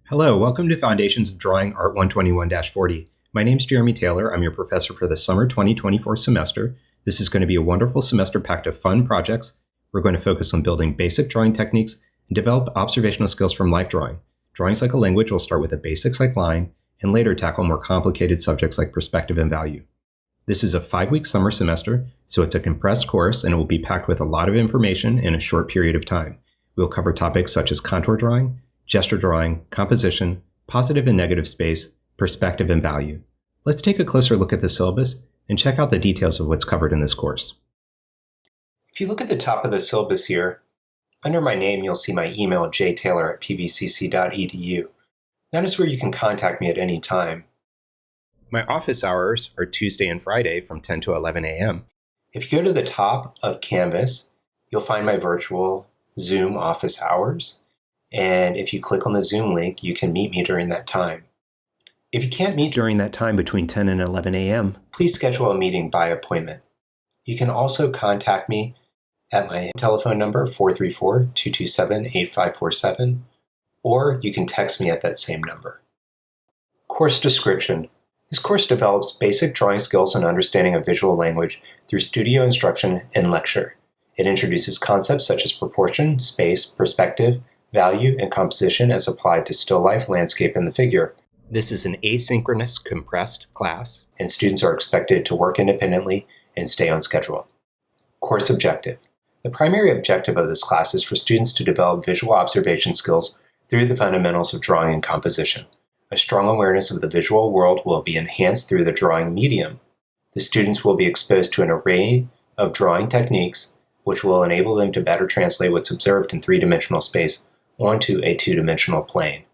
Hello, welcome to Foundations of Drawing Art 121-40. My name's Jeremy Taylor. I'm your professor for the summer 2024 semester. This is going to be a wonderful semester packed of fun projects. We're going to focus on building basic drawing techniques and develop observational skills from life drawing. Drawings like a language will start with the basics like line and later tackle more complicated subjects like perspective and value. This is a 5-week summer semester, so it's a compressed course and it will be packed with a lot of information in a short period of time. We'll cover topics such as contour drawing, gesture drawing, composition, positive and negative space, perspective, and value. Let's take a closer look at the syllabus and check out the details of what's covered in this course. If you look at the top of the syllabus here, under my name you'll see my email jtaylor@pvcc.edu. That is where you can contact me at any time. My office hours are Tuesday and Friday from 10 to 11 a.m. If you go to the top of Canvas, you'll find my virtual Zoom office hours. And if you click on the Zoom link, you can meet me during that time. If you can't meet during that time between 10 and 11 a.m., please schedule a meeting by appointment. You can also contact me at my telephone number, 434-227-8547, or you can text me at that same number. Course description. This course develops basic drawing skills and understanding of visual language through studio instruction and lecture. It introduces concepts such as proportion, space, perspective, value, and composition as applied to still life, landscape, and the figure. This is an asynchronous, compressed class, and students are expected to work independently and stay on schedule. Course objective. The primary objective of this class is for students to develop visual observation skills through the fundamentals of drawing and composition. A strong awareness of the visual world will be enhanced through the drawing medium. The students will be exposed to an array of drawing techniques which will enable them to better translate what's observed in three-dimensional space onto a two-dimensional plane.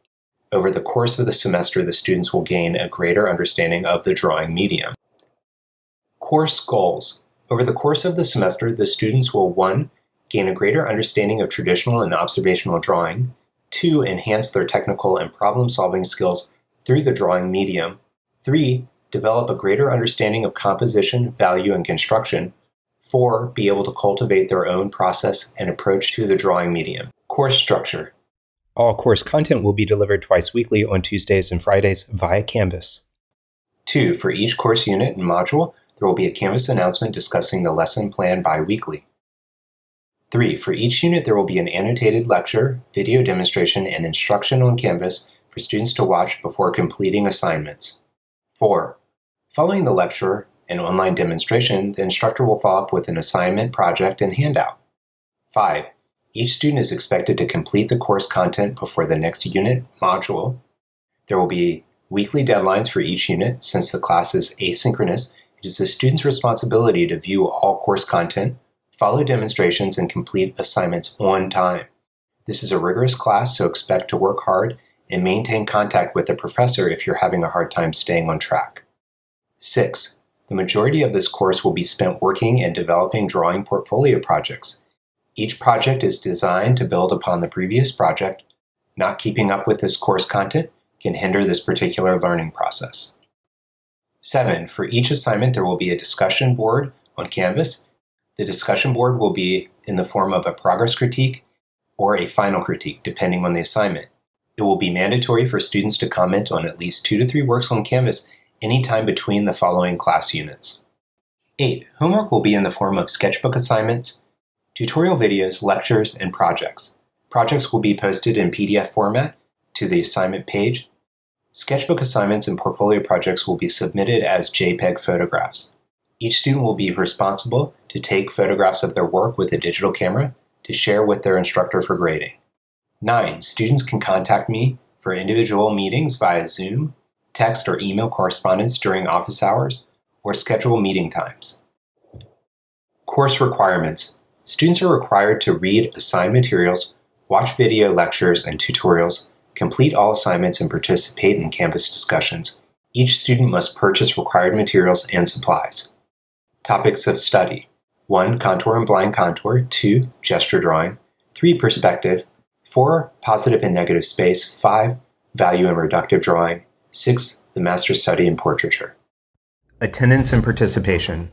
Over the course of the semester, the students will gain a greater understanding of the drawing medium. Course goals. Over the course of the semester, the students will 1. Gain a greater understanding of traditional and observational drawing, 2. Enhance their technical and problem-solving skills through the drawing medium, 3. Develop a greater understanding of composition, value, and construction, 4. Be able to cultivate their own process and approach to the drawing medium. Course structure. All course content will be delivered twice weekly on Tuesdays and Fridays via Canvas. 2. For each course unit and module, there will be a Canvas announcement discussing the lesson plan bi-weekly. 3. For each unit, there will be an annotated lecture, video demonstration, and instruction on Canvas for students to watch before completing assignments. 4. Following the lecture and online demonstration, the instructor will follow up with an assignment, project, and handout. 5. Each student is expected to complete the course content before the next unit module. There will be weekly deadlines for each unit. Since the class is asynchronous, it is the student's responsibility to view all course content, follow demonstrations, and complete assignments on time. This is a rigorous class, so expect to work hard and maintain contact with the professor if you're having a hard time staying on track. 6. The majority of this course will be spent working and developing drawing portfolio projects. Each project is designed to build upon the previous project. Not keeping up with this course content can hinder this particular learning process. 7. For each assignment, there will be a discussion board on Canvas. The discussion board will be in the form of a progress critique or a final critique, depending on the assignment. It will be mandatory for students to comment on at least 2 to 3 works on Canvas anytime between the following class units. 8. Homework will be in the form of sketchbook assignments, tutorial videos, lectures, and projects. Projects will be posted in PDF format to the assignment page. Sketchbook assignments and portfolio projects will be submitted as JPEG photographs. Each student will be responsible to take photographs of their work with a digital camera to share with their instructor for grading. 9. Students can contact me for individual meetings via Zoom, text or email correspondence during office hours, or schedule meeting times. Course requirements. Students are required to read assigned materials, watch video lectures and tutorials, complete all assignments, and participate in Canvas discussions. Each student must purchase required materials and supplies. Topics of study. 1. Contour and blind contour. 2. Gesture drawing. 3. Perspective. 4. Positive and negative space. 5. Value and reductive drawing. 6. The master study in portraiture. Attendance and participation.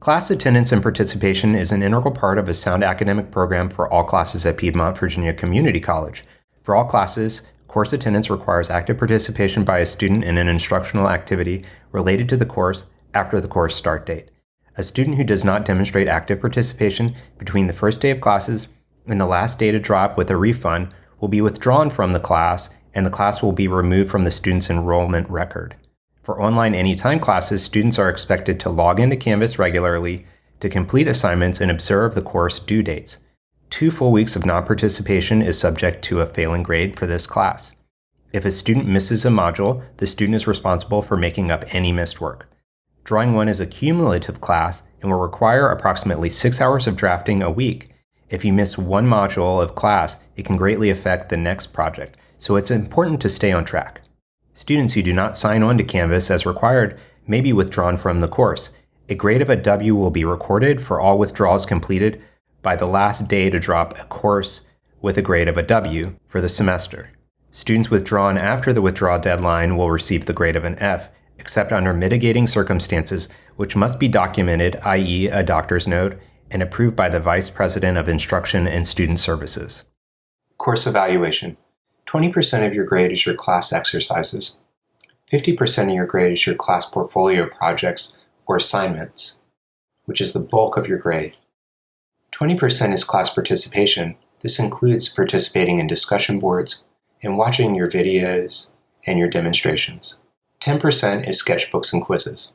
Class attendance and participation is an integral part of a sound academic program for all classes at Piedmont Virginia Community College. For all classes, Course attendance requires active participation by a student in an instructional activity related to the course after the course start date. A student who does not demonstrate active participation between the first day of classes and the last day to drop with a refund will be withdrawn from the class, and the class will be removed from the student's enrollment record. For online anytime classes, students are expected to log into Canvas regularly to complete assignments and observe the course due dates. 2 full weeks of non-participation is subject to a failing grade for this class. If a student misses a module, the student is responsible for making up any missed work. Drawing 1 is a cumulative class and will require approximately 6 hours of drafting a week. If you miss one module of class, it can greatly affect the next project, so it's important to stay on track. Students who do not sign on to Canvas as required may be withdrawn from the course. A grade of a W will be recorded for all withdrawals completed by the last day to drop a course with a grade of a W for the semester. Students withdrawn after the withdrawal deadline will receive the grade of an F, except under mitigating circumstances, which must be documented, i.e. a doctor's note, and approved by the Vice President of Instruction and Student Services. Course evaluation. 20% of your grade is your class exercises. 50% of your grade is your class portfolio projects or assignments, which is the bulk of your grade. 20% is class participation. This includes participating in discussion boards and watching your videos and your demonstrations. 10% is sketchbooks and quizzes.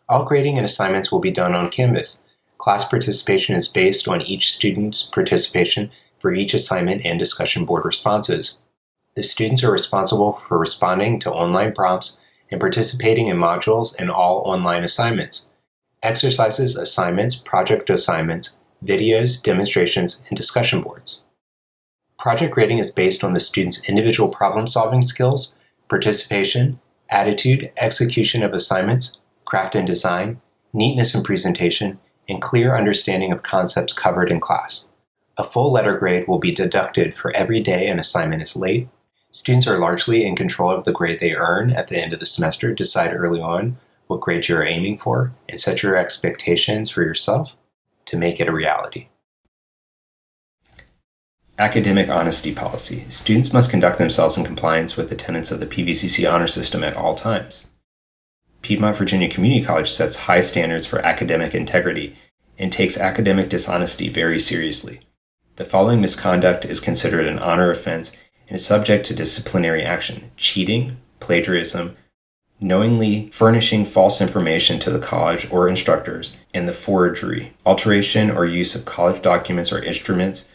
All grading and assignments will be done on Canvas. Class participation is based on each student's participation for each assignment and discussion board responses. The students are responsible for responding to online prompts and participating in modules and all online assignments. Exercises, assignments, project assignments, videos, demonstrations, and discussion boards. Project grading is based on the student's individual problem-solving skills, participation, attitude, execution of assignments, craft and design, neatness in presentation, and clear understanding of concepts covered in class. A full letter grade will be deducted for every day an assignment is late. Students are largely in control of the grade they earn at the end of the semester. Decide early on what grade you're aiming for and set your expectations for yourself to make it a reality. Academic honesty policy. Students must conduct themselves in compliance with the tenets of the PVCC honor system at all times. Piedmont Virginia Community College sets high standards for academic integrity and takes academic dishonesty very seriously. The following misconduct is considered an honor offense and is subject to disciplinary action: cheating, plagiarism, knowingly furnishing false information to the college or instructors, and the forgery, alteration, or use of college documents or instruments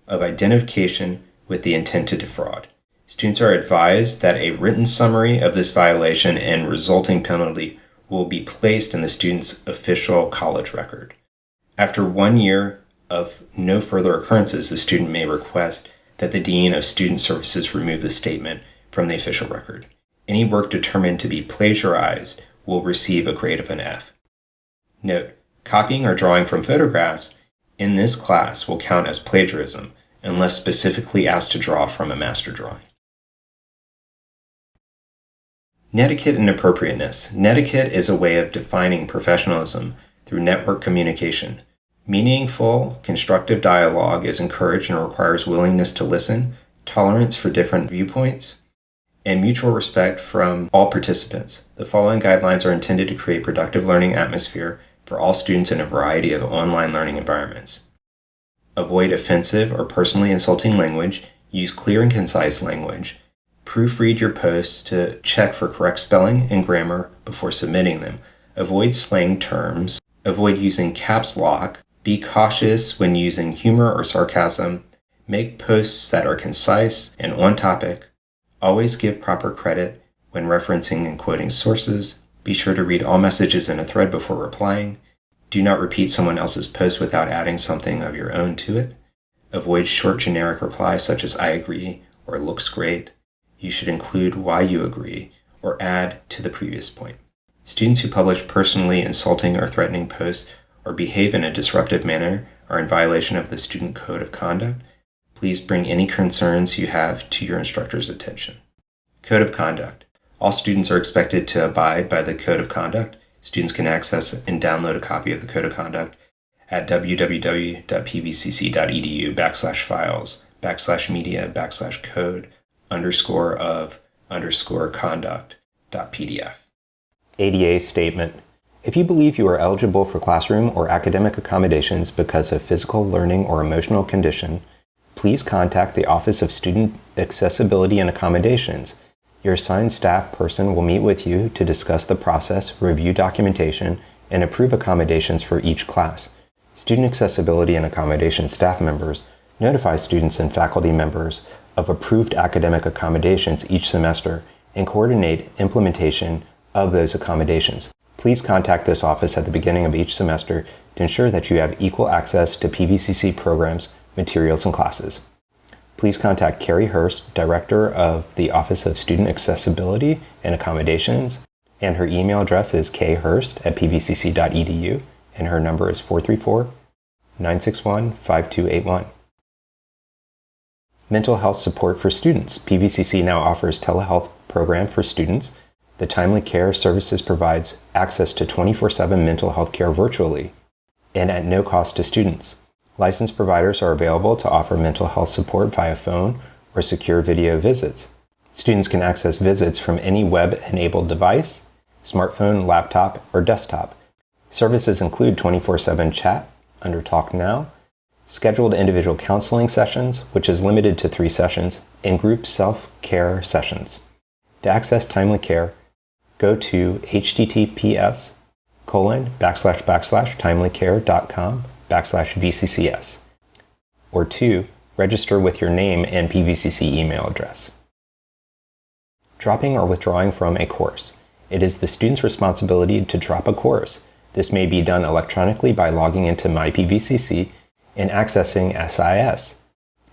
of identification with the intent to defraud. Students are advised that a written summary of this violation and resulting penalty will be placed in the student's official college record. After 1 year of no further occurrences, the student may request that the Dean of Student Services remove the statement from the official record. Any work determined to be plagiarized will receive a grade of an F. Note: copying or drawing from photographs in this class will count as plagiarism unless specifically asked to draw from a master drawing. Netiquette and appropriateness. Netiquette is a way of defining professionalism through network communication. Meaningful, constructive dialogue is encouraged and requires willingness to listen, tolerance for different viewpoints, and mutual respect from all participants. The following guidelines are intended to create productive learning atmosphere for all students in a variety of online learning environments. Avoid offensive or personally insulting language. Use clear and concise language. Proofread your posts to check for correct spelling and grammar before submitting them. Avoid slang terms. Avoid using caps lock. Be cautious when using humor or sarcasm. Make posts that are concise and on topic. Always give proper credit when referencing and quoting sources. Be sure to read all messages in a thread before replying. Do not repeat someone else's post without adding something of your own to it. Avoid short generic replies such as "I agree" or "looks great." You should include why you agree or add to the previous point. Students who publish personally insulting or threatening posts or behave in a disruptive manner are in violation of the Student Code of Conduct. Please bring any concerns you have to your instructor's attention. Code of Conduct. All students are expected to abide by the Code of Conduct. Students can access and download a copy of the Code of Conduct at www.pvcc.edu/files/media/code _of_conduct.pdf. ADA statement. If you believe you are eligible for classroom or academic accommodations because of physical, learning, or emotional condition, please contact the Office of Student Accessibility and Accommodations. Your assigned staff person will meet with you to discuss the process, review documentation, and approve accommodations for each class. Student Accessibility and Accommodation staff members notify students and faculty members of approved academic accommodations each semester and coordinate implementation of those accommodations. Please contact this office at the beginning of each semester to ensure that you have equal access to PVCC programs, materials, and classes. Please contact Carrie Hurst, Director of the Office of Student Accessibility and Accommodations, and her email address is khurst@pvcc.edu, and her number is 434-961-5281. Mental health support for students. PVCC now offers telehealth program for students. The Timely Care Services provides access to 24/7 mental health care virtually and at no cost to students. Licensed providers are available to offer mental health support via phone or secure video visits. Students can access visits from any web-enabled device, smartphone, laptop, or desktop. Services include 24/7 chat under Talk Now, scheduled individual counseling sessions, which is limited to 3 sessions, and group self-care sessions. To access Timely Care, go to https://timelycare.com/VCCS, or 2, register with your name and PVCC email address. Dropping or withdrawing from a course. It is the student's responsibility to drop a course. This may be done electronically by logging into MyPVCC and accessing SIS.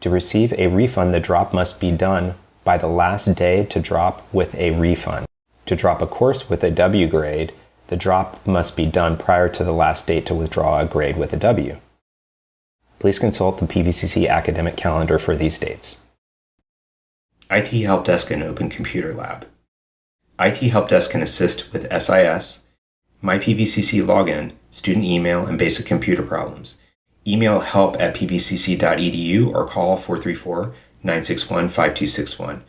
To receive a refund, the drop must be done by the last day to drop with a refund. To drop a course with a W grade, the drop must be done prior to the last date to withdraw a grade with a W. Please consult the PVCC academic calendar for these dates. IT Help Desk and Open Computer Lab. IT Help Desk can assist with SIS, MyPVCC login, student email, and basic computer problems. Email help@pvcc.edu or call 434-961-5261.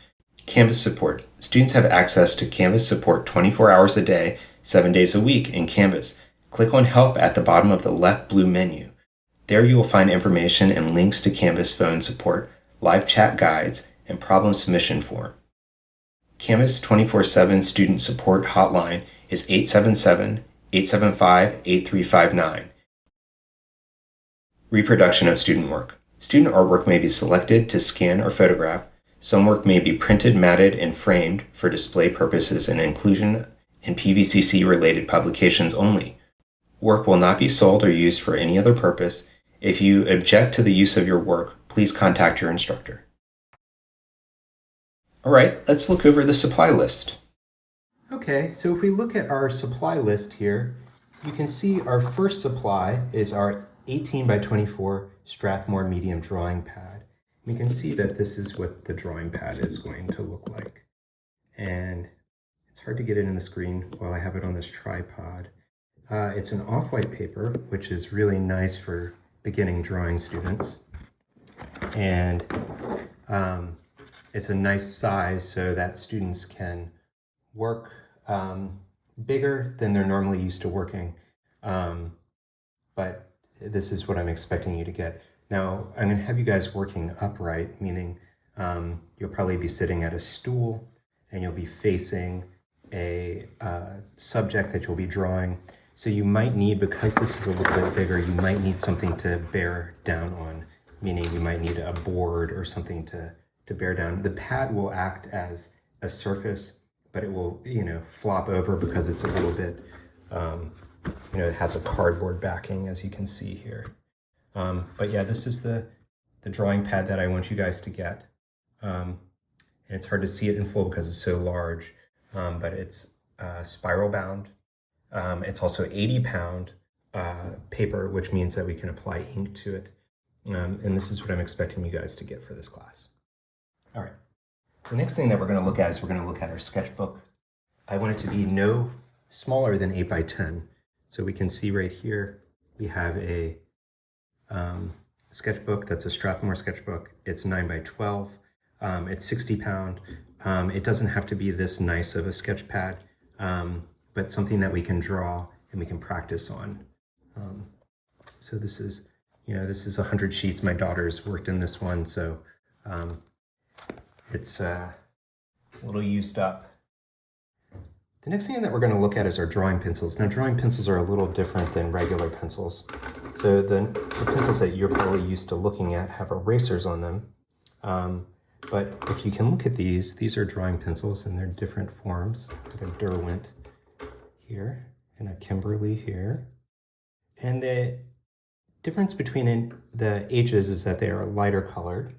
Canvas support. Students have access to Canvas support 24 hours a day, 7 days a week in Canvas. Click on Help at the bottom of the left blue menu. There you will find information and links to Canvas phone support, live chat guides, and problem submission form. Canvas 24/7 student support hotline is 877-875-8359. Reproduction of student work. Student artwork may be selected to scan or photograph. Some work may be printed, matted, and framed for display purposes and inclusion in PVCC-related publications only. Work will not be sold or used for any other purpose. If you object to the use of your work, please contact your instructor. All right, let's look over the supply list. Okay, so if we look at our supply list here, you can see our first supply is our 18 by 24 Strathmore medium drawing pad. We can see that this is what the drawing pad is going to look like. And it's hard to get it in the screen while I have it on this tripod. It's an off-white paper, which is really nice for beginning drawing students. And it's a nice size so that students can work bigger than they're normally used to working. But this is what I'm expecting you to get. Now, I'm going to have you guys working upright, meaning you'll probably be sitting at a stool and you'll be facing a subject that you'll be drawing. So you might need, because this is a little bit bigger, you might need something to bear down on, meaning you might need a board or something to bear down. The pad will act as a surface, but it will, flop over because it's a little bit, it has a cardboard backing, as you can see here. But yeah, this is the drawing pad that I want you guys to get. And it's hard to see it in full because it's so large, but it's spiral bound. It's also 80-pound paper, which means that we can apply ink to it. And this is what I'm expecting you guys to get for this class. All right. The next thing that we're going to look at is we're going to look at our sketchbook. I want it to be no smaller than 8 by 10. So we can see right here, we have a sketchbook that's a Strathmore sketchbook. It's 9 by 12. It's 60 pound. It doesn't have to be this nice of a sketch pad, but something that we can draw and we can practice on. So this is, this is 100 sheets. My daughter's worked in this one, so it's a little used up. The next thing that we're going to look at is our drawing pencils. Now, drawing pencils are a little different than regular pencils. So the pencils that you're probably used to looking at have erasers on them. But if you can look at these are drawing pencils and they're different forms. Like a Derwent here and a Kimberly here. And the difference between the H's is that they are lighter colored.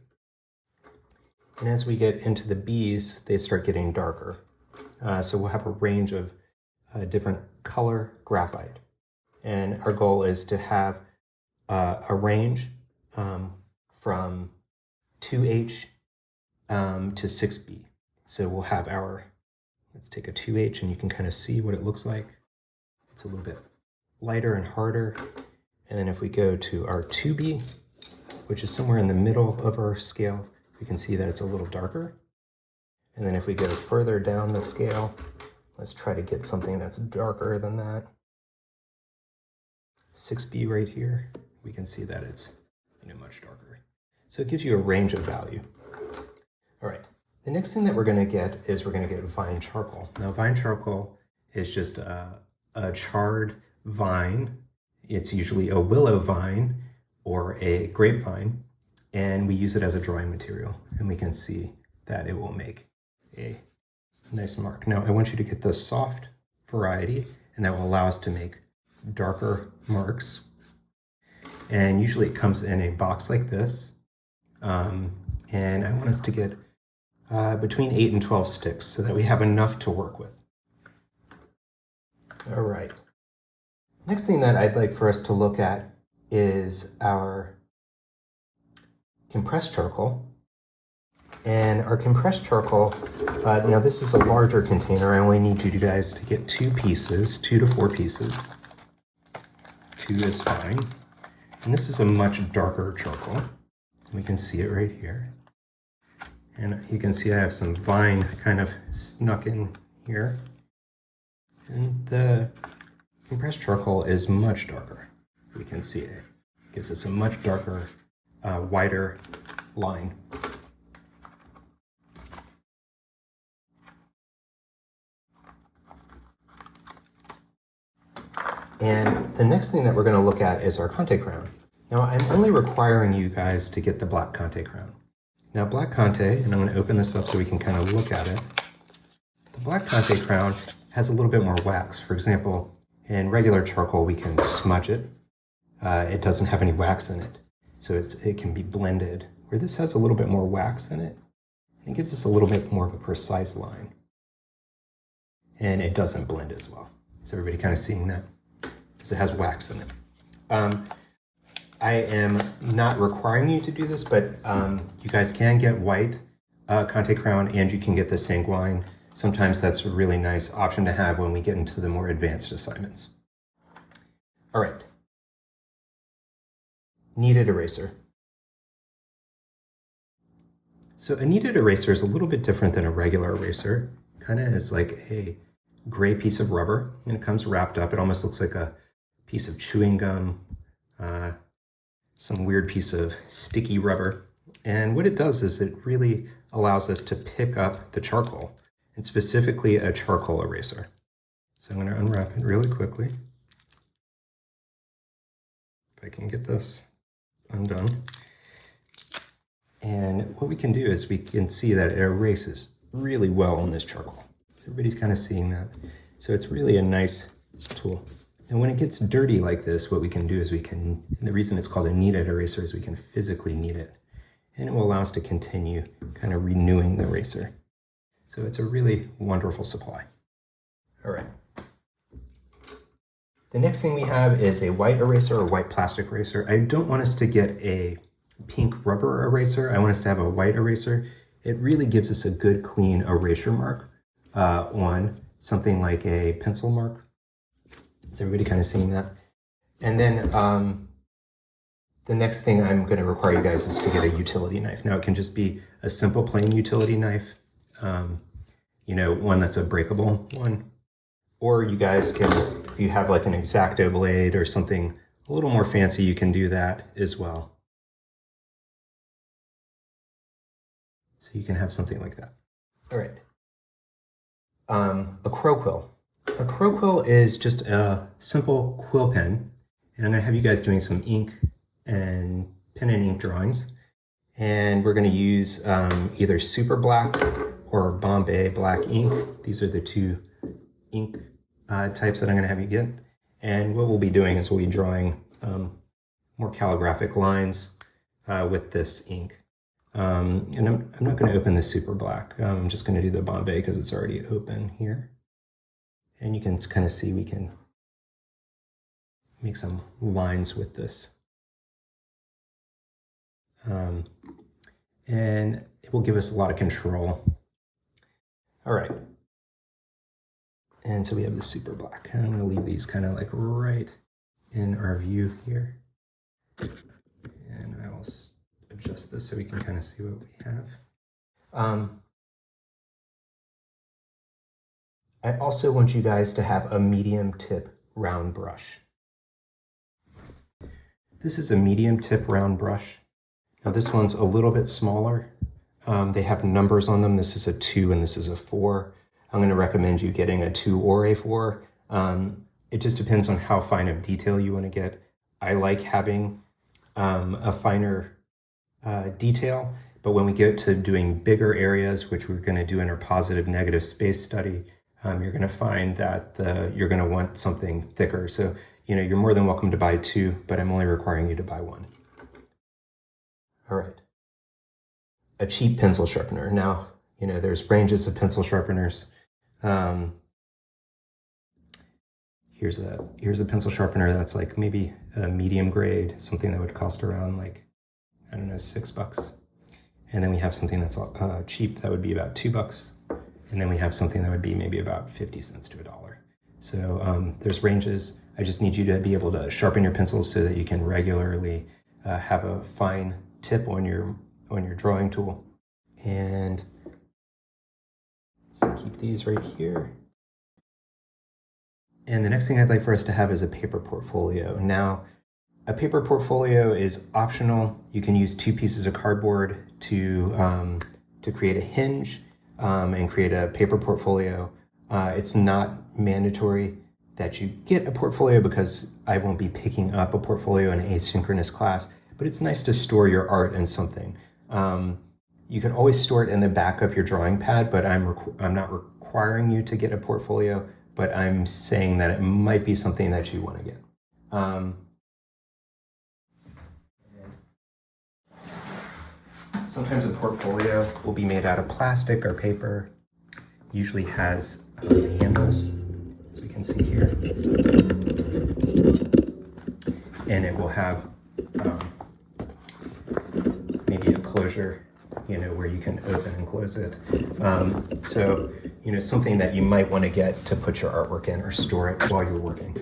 And as we get into the B's, they start getting darker. So we'll have a range of different color graphite. And our goal is to have a range from 2H to 6B. So we'll have let's take a 2H and you can kind of see what it looks like. It's a little bit lighter and harder. And then if we go to our 2B, which is somewhere in the middle of our scale, we can see that it's a little darker. And then if we go further down the scale, let's try to get something that's darker than that. 6B right here, we can see that it's much darker. So it gives you a range of value. All right, the next thing that we're going to get is we're going to get vine charcoal. Now, vine charcoal is just a charred vine. It's usually a willow vine or a grapevine, and we use it as a drawing material, and we can see that it will make a nice mark. Now, I want you to get the soft variety, and that will allow us to make darker marks. And usually it comes in a box like this. And I want us to get between 8 and 12 sticks so that we have enough to work with. All right. Next thing that I'd like for us to look at is our compressed charcoal. And our compressed charcoal, now this is a larger container. I only need you guys to get 2 pieces, 2 to 4 pieces. 2 is fine. And this is a much darker charcoal. We can see it right here. And you can see I have some vine kind of snuck in here. And the compressed charcoal is much darker. We can see it. It gives us a much darker, wider line. And the next thing that we're going to look at is our Conte crown. Now, I'm only requiring you guys to get the black Conte crown. Now, black Conte, and I'm going to open this up so we can kind of look at it. The black Conte crown has a little bit more wax. For example, in regular charcoal, we can smudge it. It doesn't have any wax in it, so it can be blended. Where this has a little bit more wax in it, it gives us a little bit more of a precise line. And it doesn't blend as well. Is everybody kind of seeing that? Because it has wax in it. I am not requiring you to do this, but you guys can get white Conte crown and you can get the sanguine. Sometimes that's a really nice option to have when we get into the more advanced assignments. All right. Kneaded eraser. So a kneaded eraser is a little bit different than a regular eraser. Kind of is like a gray piece of rubber, and it comes wrapped up. It almost looks like a piece of chewing gum, some weird piece of sticky rubber. And what it does is it really allows us to pick up the charcoal, and specifically a charcoal eraser. So I'm going to unwrap it really quickly. If I can get this undone. And what we can do is we can see that it erases really well on this charcoal. So everybody's kind of seeing that. So it's really a nice tool. And when it gets dirty like this, what we can do is and the reason it's called a kneaded eraser is we can physically knead it. And it will allow us to continue kind of renewing the eraser. So it's a really wonderful supply. All right. The next thing we have is a white eraser or white plastic eraser. I don't want us to get a pink rubber eraser. I want us to have a white eraser. It really gives us a good clean erasure mark on something like a pencil mark. Is everybody kind of seeing that? And then The next thing I'm going to require you guys is to get a utility knife. Now, it can just be a simple plain utility knife, one that's a breakable one. Or you guys can, if you have like an X-Acto blade or something a little more fancy, you can do that as well. So you can have something like that. All right. A crow quill. A crow quill is just a simple quill pen. And I'm going to have you guys doing some ink and pen and ink drawings. And we're going to use either super black or Bombay black ink. These are the two ink types that I'm going to have you get. And what we'll be doing is we'll be drawing more calligraphic lines with this ink. And I'm not going to open the super black. I'm just going to do the Bombay because it's already open here. And you can kind of see we can make some lines with this. And it will give us a lot of control. All right. And so we have the super black. I'm going to leave these kind of like right in our view here. And I will adjust this so we can kind of see what we have. I also want you guys to have a medium tip round brush. This is a medium tip round brush. Now this one's a little bit smaller. They have numbers on them. This is a 2 and this is a 4. I'm going to recommend you getting a 2 or a 4. It just depends on how fine of detail you want to get. I like having a finer detail, but when we get to doing bigger areas, which we're going to do in our positive negative space study, you're going to find that you're going to want something thicker. So, you're more than welcome to buy 2, but I'm only requiring you to buy 1. All right. A cheap pencil sharpener. Now, there's ranges of pencil sharpeners. Here's a pencil sharpener that's like maybe a medium grade, something that would cost around like, I don't know, $6. And then we have something that's cheap that would be about $2. And then we have something that would be maybe about 50 cents to $1. So there's ranges. I just need you to be able to sharpen your pencils so that you can regularly have a fine tip on your drawing tool. And let's keep these right here. And the next thing I'd like for us to have is a paper portfolio. Now, a paper portfolio is optional. You can use 2 pieces of cardboard to create a hinge and create a paper portfolio. It's not mandatory that you get a portfolio because I won't be picking up a portfolio in an asynchronous class, but it's nice to store your art in something. You can always store it in the back of your drawing pad, but I'm not requiring you to get a portfolio, but I'm saying that it might be something that you want to get. Sometimes a portfolio will be made out of plastic or paper. Usually has handles, as we can see here. And it will have maybe a closure, where you can open and close it. So, something that you might want to get to put your artwork in or store it while you're working.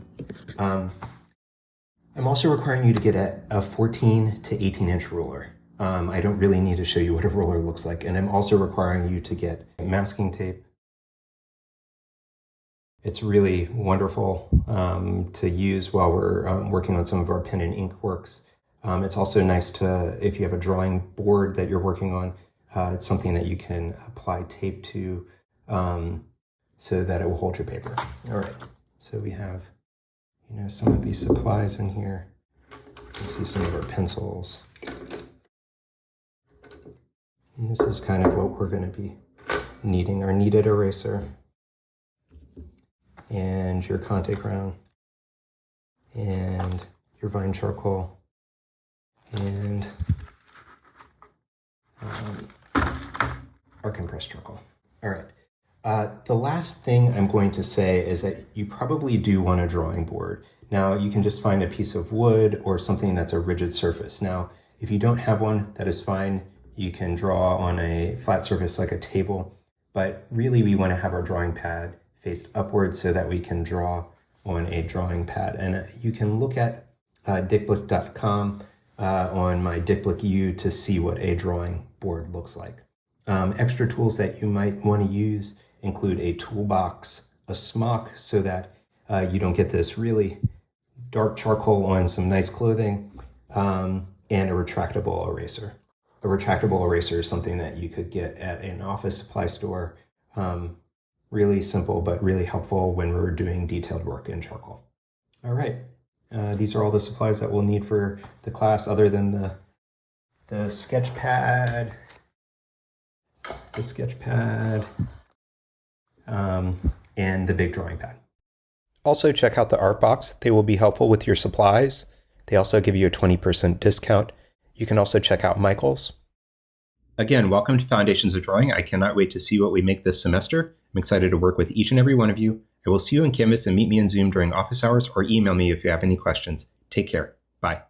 I'm also requiring you to get a 14 to 18 inch ruler. I don't really need to show you what a ruler looks like. And I'm also requiring you to get masking tape. It's really wonderful to use while we're working on some of our pen and ink works. It's also nice to, if you have a drawing board that you're working on, it's something that you can apply tape to so that it will hold your paper. All right, so we have, some of these supplies in here. You can see some of our pencils. And this is kind of what we're going to be needing, our kneaded eraser and your Conte crown and your Vine charcoal and our compressed charcoal. All right. The last thing I'm going to say is that you probably do want a drawing board. Now, you can just find a piece of wood or something that's a rigid surface. Now, if you don't have one, that is fine. You can draw on a flat surface like a table, but really we want to have our drawing pad faced upwards so that we can draw on a drawing pad. And you can look at dickbook.com on my Diploc U to see what a drawing board looks like. Extra tools that you might want to use include a toolbox, a smock so that you don't get this really dark charcoal on some nice clothing, and a retractable eraser. A retractable eraser is something that you could get at an office supply store. Really simple, but really helpful when we're doing detailed work in charcoal. All right. These are all the supplies that we'll need for the class other than the sketch pad, and the big drawing pad. Also check out the art box. They will be helpful with your supplies. They also give you a 20% discount. You can also check out Michael's. Again, welcome to Foundations of Drawing. I cannot wait to see what we make this semester. I'm excited to work with each and every one of you. I will see you in Canvas and meet me in Zoom during office hours or email me if you have any questions. Take care. Bye.